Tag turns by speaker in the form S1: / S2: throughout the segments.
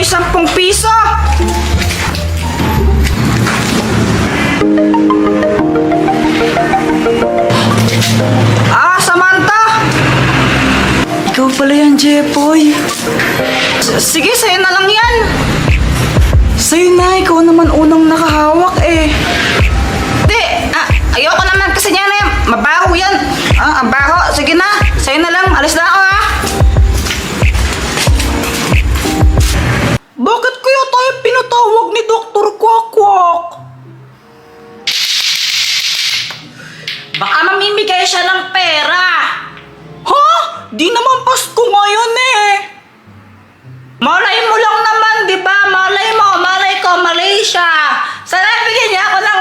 S1: yung 10 piso. Samantha! Ikaw pala yan, Jepoy. Sige, sa'yo na lang yan. Sa'yo na, ikaw naman unang nakahawak eh. Di, ayoko naman kasi niya na yan. Mabaho yan. Ang baho. Sige na, sa'yo na lang. Alis na ako ha. Bakit kaya tayo pinatawag ni Dr. Quack-Quack? Baka mamimigay siya ng pera. Ha? Di naman Pasko ngayon eh. Malay mo lang naman, di ba? Malay mo, malay ko, Malaysia. Sana bigyan niya ako ng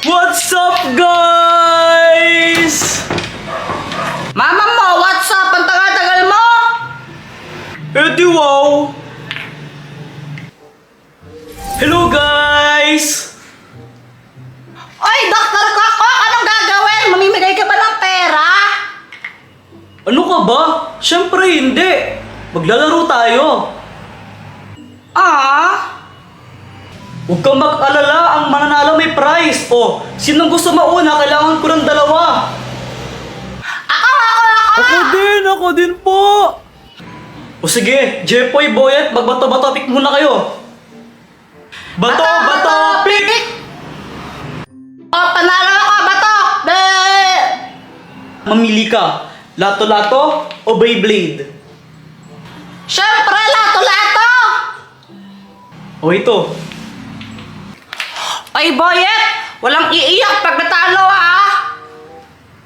S1: 1,000. What's up, guys? Mama mo, what's up? Ang tagal-tagal mo? Di wow. Hello, guys. Oy, Dr. Quack-Quack, anong gagawin? Mamimigay ka ba ng pera? Ano ka ba? Siyempre hindi. Maglalaro tayo. Huwag kang mag-alala, ang mananalo may prize. Sinong gusto mauna? Kailangan ko ng 2. Ako din po. Sige, Jepoy, Boyet, magbato-bato pick muna kayo. Bato, pick! Panalo ako, bato! Mamili ka, lato-lato o Beyblade? Siyempre, lato-lato! Ito. Ay, Boyet! Walang iiyak pag natalo, ha?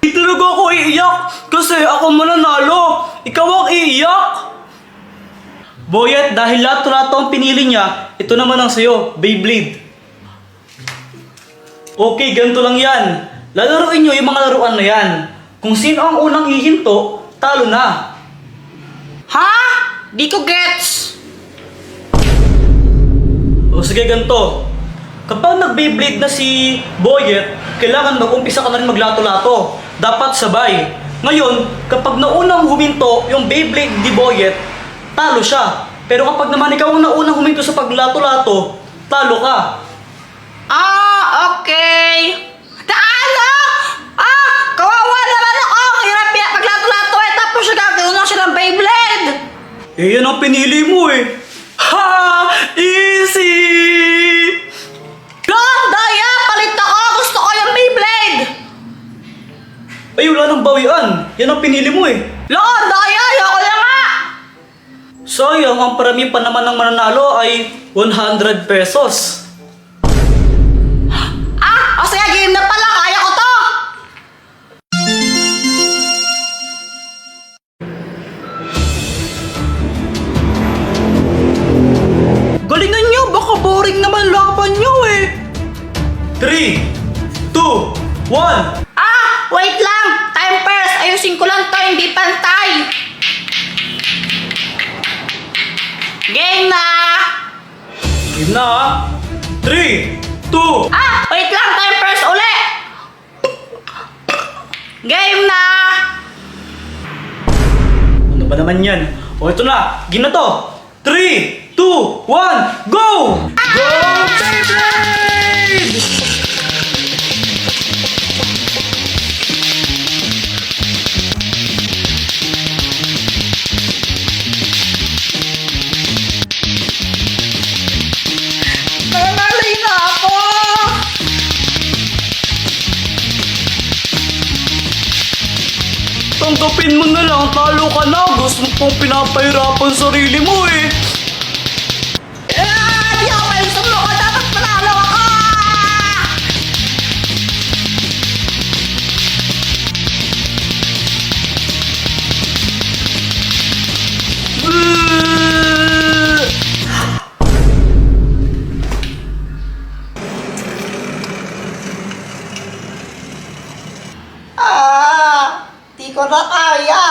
S1: Hindi talaga ako iiyak kasi ako mananalo. Ikaw ang iiyak. Boyet, dahil lato-lato ang pinili niya, ito naman ang sayo, Beyblade. Okay, ganito lang yan. Lalaroin nyo yung mga laruan na yan. Kung sino ang unang hihinto, talo na. Ha? Di ko gets. Sige, ganito. Kapag nag-Beyblade na si Boyet, kailangan mag-umpisa ka na rin maglato-lato. Dapat sabay. Ngayon, kapag naunang huminto yung Beyblade ni Boyet, talo siya. Pero kapag naman ikaw ang naunang huminto sa paglato-lato, talo ka. Okay. Talo! Kawawa naman ako! Hirap yan paglato-lato tapos siya gagawin lang siya ng Beyblade. Yan ang pinili mo eh. Ha! Easy! Daya! Palit ako! Gusto ko yung Beyblade! Wala nang bawian. Yan ang pinili mo eh. Daya! Ayoko na nga! Sayang, ang parami pa naman ng mananalo ay 100 pesos. Sige, game na pala. Kaya ko to! Galingan nyo! Baka boring naman laban nyo eh! 3, 2, 1. Wait lang! Time first! Ayusin ko lang to, hindi pantay! Game na! Game na ha? 3, 2. Wait lang! Time first uli! Game na! Ano ba naman yan? Ito na! Game na to! 3, 2, 1, go! Go, Beyblade! Nangangalay na ako! Tanggapin mo na lang, talo ka na. Gusto mo pong pinapahirapan sarili mo eh. Di ako kayo sumuko, dapat panalo ako! Di ko na kaya.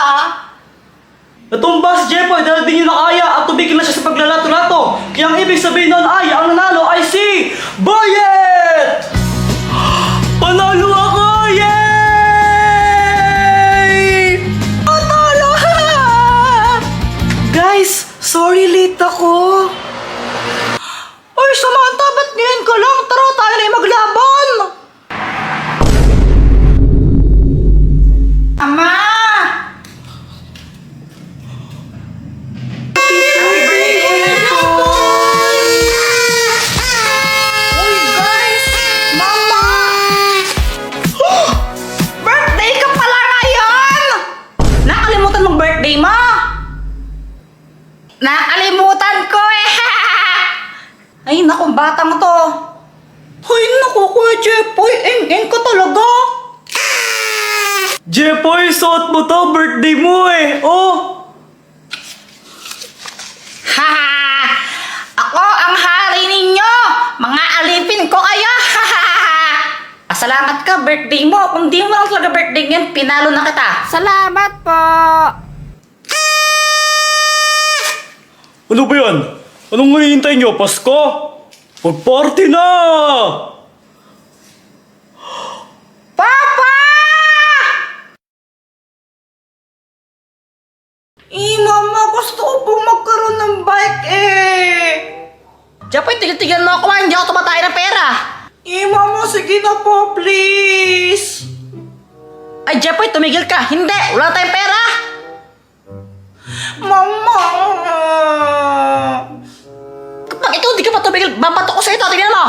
S1: Natumba si Jepoy dahil di niya na kaya at tumigil na siya sa paglalato-lato. Kaya ang ibig sabihin nun ay ang nanalo ay si Boyet! Panalo ako! Yay! Panalo! Guys, date ako. Ay, Samantha, ba't ngayon ka lang? Tara, tayo na yung maglaban. Ama! Uy, guys! Mama! Birthday ka pala ngayon! Nakalimutan mong birthday mo? Nakalimutan ko eh! Ay, naku, batang to. Ay, naku, Kuya Jepoy, eng-eng ka talaga.
S2: Jepoy, suot mo to, birthday mo eh. Oh!
S1: Haha! Ako ang hari ninyo! Mga alipin ko kayo! Haha! Salamat ka, birthday mo. Kung di mo lang talaga birthday ngayon, pinalo na kita. Salamat po!
S2: Ano ba yan? Anong hinihintay nyo? Pasko? Mag-party na!
S1: Papa! Mama, gusto ko pong magkaroon ng bike eh. Jepoy, tigil-tigil mo ako, hindi ako tumatay ng pera. Mama, sige na po, please. Ay, Jepoy, tumigil ka. Hindi, wala tayong pera. Mama! Kapag ikaw hindi ka pa tumigil, babato ko sa ito. Tingnan mo!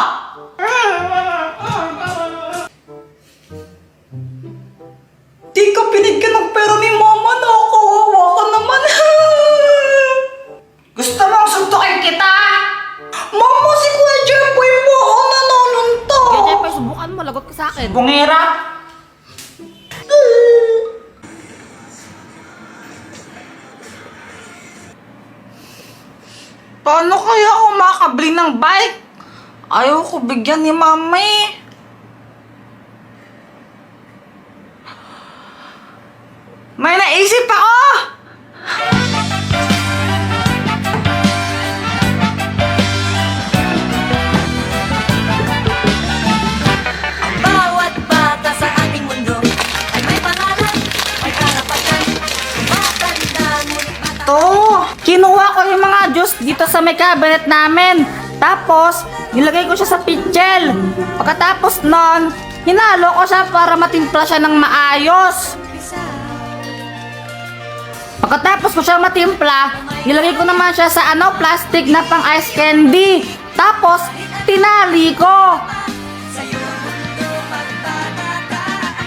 S1: Di ka binigyan ng pera ni Mama na kawawa ka naman. Gusto mong suntukin kita? Mama, si Kuya Jepoy po ako nanonunto.
S3: Kaya Jepoy, subukan mo, lagot ka sa akin.
S1: Bungera? Paano kaya ako makakabili ng bike? Ayaw ko bigyan ni Mama eh. May naisip ako!
S4: Bawat bata sa ating mundo ay may pangalan, may karapatan, matanda ngunit bata.
S1: To, kinuha ko yung mga juice dito sa may cabinet namin. Tapos, nilagay ko siya sa pitchel. Pagkatapos nun, hinalo ko siya para matimpla siya ng maayos. Pagkatapos ko siya matimpla, nilagay ko naman siya sa plastic na pang ice candy. Tapos, tinali ko.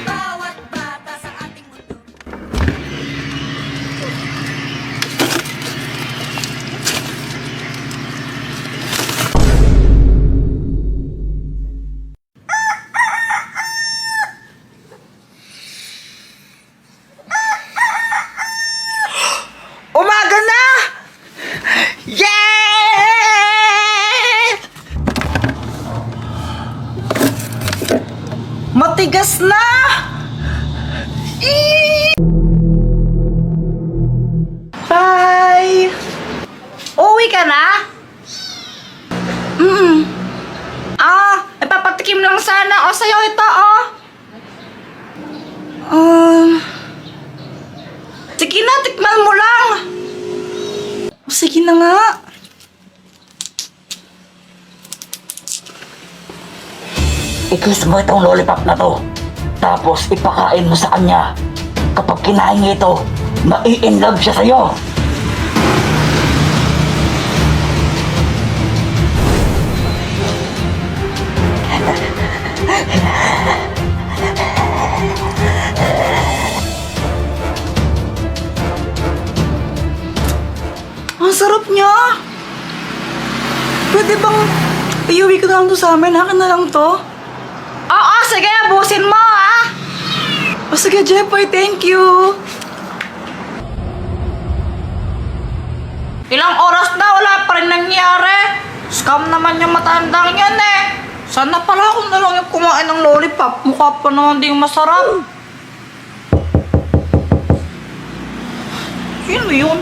S4: Bawat bata sa ating mundo.
S1: Umaga na! Yay! Matigas na! Eee! Bye! Uwi ka na? Ipapatikim lang sana. O, sa'yo ito, oh. Sige na, tikman mo lang. O, sige na nga.
S5: I-kiss mo itong lollipop na to. Tapos ipakain mo sa kanya. Kapag kinain niya ito, mai-inlove siya sa'yo.
S1: Ang sarap niya. Pwede bang iuwi ko na lang to sa amin? Akin na lang to. Oo, sige. Abusin mo, ha? O sige, Jepoy. Thank you. Ilang oras na, wala pa rin nangyari. Scam naman yung matandang yan, eh. Sana pala ako na lang yung kumain ng lollipop. Mukha pa naman din masarap. Sino yun?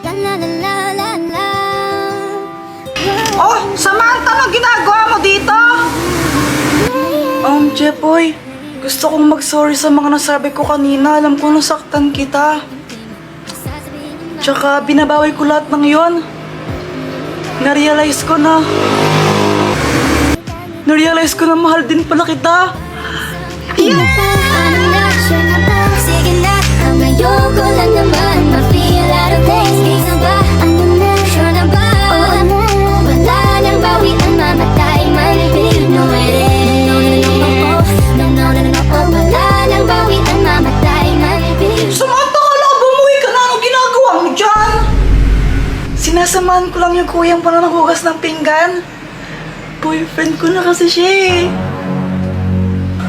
S4: La la la la la.
S1: Oh, Samantha, ano ginagawa mo dito? Jepoy, gusto kong mag-sorry sa mga nasabi ko kanina. Alam ko nasaktan kita. Tsaka binabawi ko lahat ng yon. Narealize ko na mahal din pala kita.
S6: Ano na, sure na ba? Sige na, ang ayoko lang naman ma-feel out of place. Kaysa ba? Ano na, sure na ba? Oo na, wala nang bawi ang mamatay man. Babe, no it is. No, wala nang bawi ang mamatay man. Babe,
S1: Samantha ka lang, bumuwi ka na. Anong ginagawa mo dyan? Sinasamahan ko lang yung kuyang para naghugas ng pinggan. Boyfriend ko na kasi siya eh.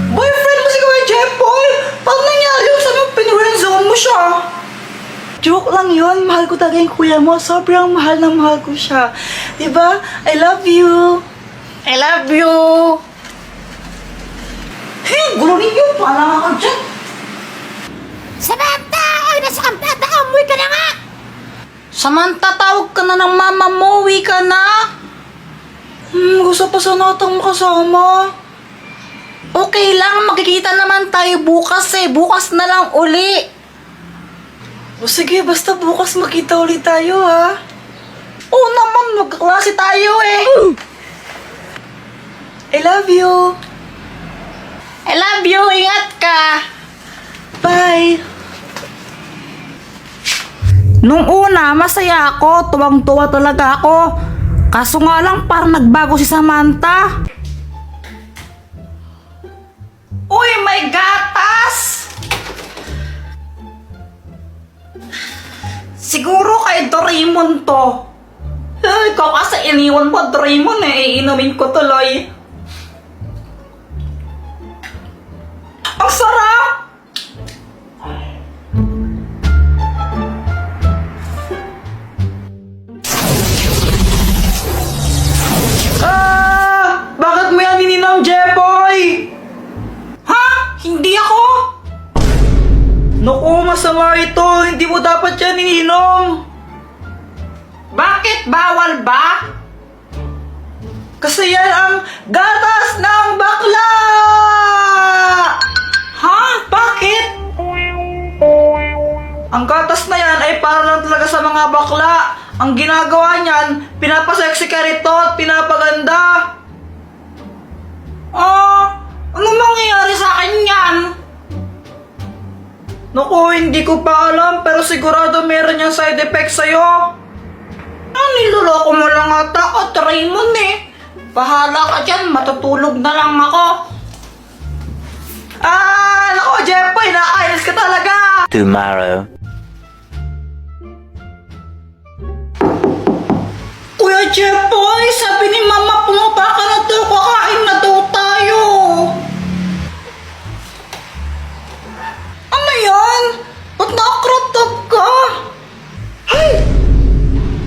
S1: Boyfriend mo si Kuya Jepoy? Paano nangyari yung sabi mo pinurenzone mo siya? Joke lang yun. Mahal ko talaga yung kuya mo. Sobrang mahal na mahal ko siya. Diba? I love you. I love you. Hey, gulo ninyo. Paala ka dyan.
S3: Samantha! Ay, nasa kampeta! Umuwi ka na nga!
S1: Samantha, tawag ka na ng mama mo. Uwi ka na. Gusto pa sana kitang makasama. Okay lang, magkikita naman tayo bukas eh. Bukas na lang uli. O sige, basta bukas makita ulit tayo ha. Oo naman, magkaklase tayo eh. I love you. I love you, ingat ka. Bye. Nung una, masaya ako. Tuwang-tuwa talaga ako. Kaso nga lang, parang nagbago si Samantha. Uy, may gatas! Siguro kay Doraemon to. Ikaw kasi iniwan mo, Doraemon eh. Iinumin ko tuloy. Ang sarap! Bakit mo yan ininom, Jepoy? Ha? Hindi ako? Naku, masama ito. Hindi mo dapat yan ininom. Bakit? Bawal ba? Kasi yan ang gatas ng bakla! Ha? Bakit? Ang gatas na yan ay para lang talaga sa mga bakla. Ang ginagawa niyan, pinapasexy ka rito at pinapaganda. Ano mangyayari sa akin yan? Naku, hindi ko pa alam pero sigurado meron yung side effects sa'yo. Niloloko mo lang ata ako, Raymond eh. Bahala ka dyan, matutulog na lang ako. Naku, Jepoy, nakainis ka talaga.
S5: Tomorrow.
S1: Kuya Jepoy, sabi ni Mama, pumapa ka na daw, kakain na daw tayo. Ano yan? Ba't naka-crop top ka? Ay!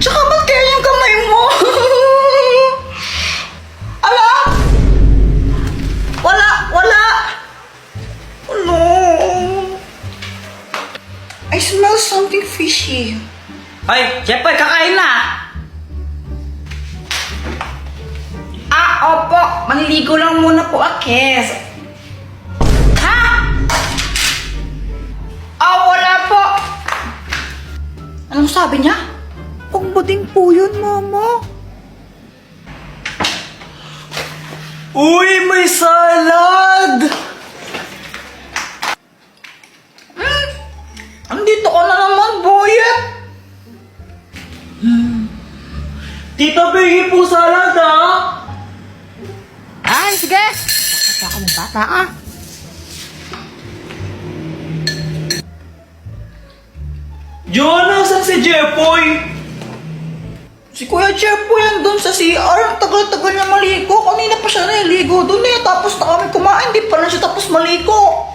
S1: Tsaka ba't kaya yung kamay mo? Ala? Wala! Ano? I smell something fishy. Ay, Jepoy, kakain na! Opo, manliligo lang muna po Akes. Ha? Wala po. Anong sabi niya? Ang bading po yun, Mama. Uy, may salad! Andito ka na naman, Boyet. Tita Biggie po salad, ha?
S3: Ay, sige! Basta ka ng bata ka.
S1: Joanna, saan si Jepoy? Si Kuya Jepoy andun sa CR. Ang tagal-tagal niya maligo. Kanina pa siya naligo dun eh. Tapos na kami kumain. Di pa na siya tapos maligo.